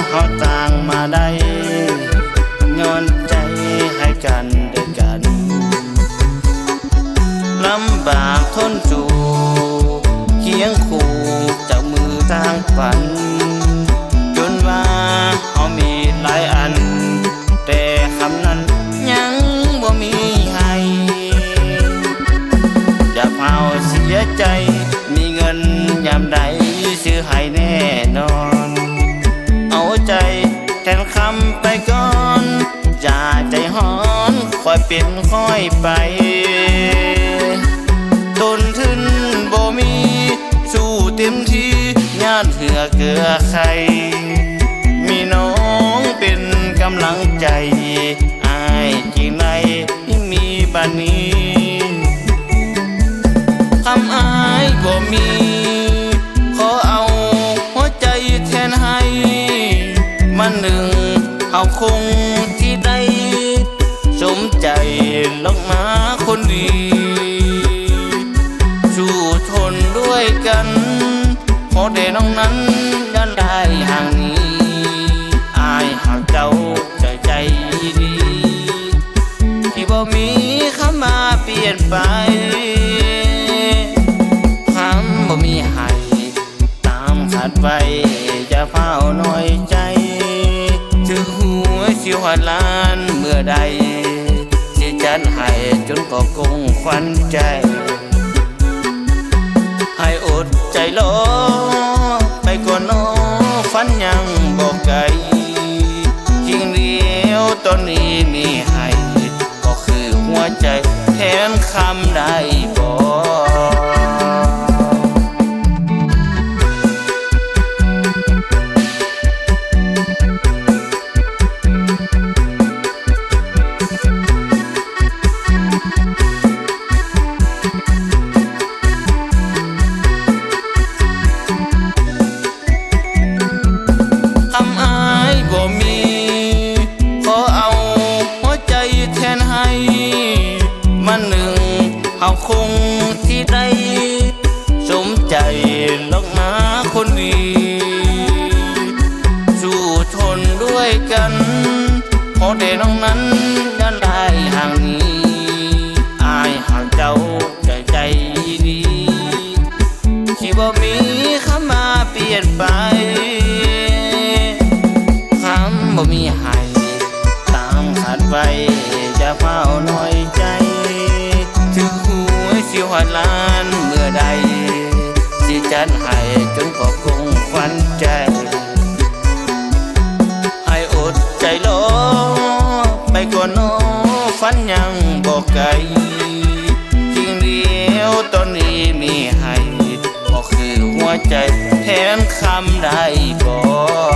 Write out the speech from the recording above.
เขาต่างมาได้ย้อนใจให้กันด้วยกันลำบากทนจูเคียงคู่จากมือทางฝันจนว่าเขามีหลายอันแต่คำนั้นยังบ่มีให้อย่าเผาเสียใจมีเงินยามใดซื้อให้แน่นอนเอาใจแทนคำไปก่อนอย่าใจฮ้อนค่อยเป็นค่อยไปต้นทุนบ่มีสู้เต็มที่ญาติเหือเกลือใครมีน้องเป็นกำลังใจอายจริงในที่มีบัดนี้คำอายบ่มีขอเอาหัวใจแทนให้มันหนึ่งเอาคงที่ได้สมใจลงมาคนดีสู้ทนด้วยกันขอเดน้องนั้นยันได้ห่างนี้อายหากเจ้าใจดีที่บ่มีคำมาเปลี่ยนไปคำบ่มีให้ตามขาดไว้จะเฝ้าน้อยใจถึงหัวสิวล้านเมื่อใดสิจัดให้จนก็คงควันใจให้อดใจรอไปก่อนน้อฝันยังบอกไกลจริงเดียวตอนนี้มีให้ก็คือหัวใจแทนคำได้บอกมันหนึ่งเขาคงที่ได้สมใจลงมาคนดีสู้ทนด้วยกันขอเดน้องนั้นยันได้ห่างนี้อายห่างเจ้าใจดีที่บ่มีคำมาเปลี่ยนไปคำบ่มีให้ตามขาดไว้จะเฝ้าน้อยใจถึงหัวสิวล้านเมื่อใดสิจัดให้จนก็คงควันใจให้อดใจรอไปก่อนน้อฝันยังบอกไกลจริงเดียวตอนนี้มีให้ก็คือหัวใจแทนคำได้บอก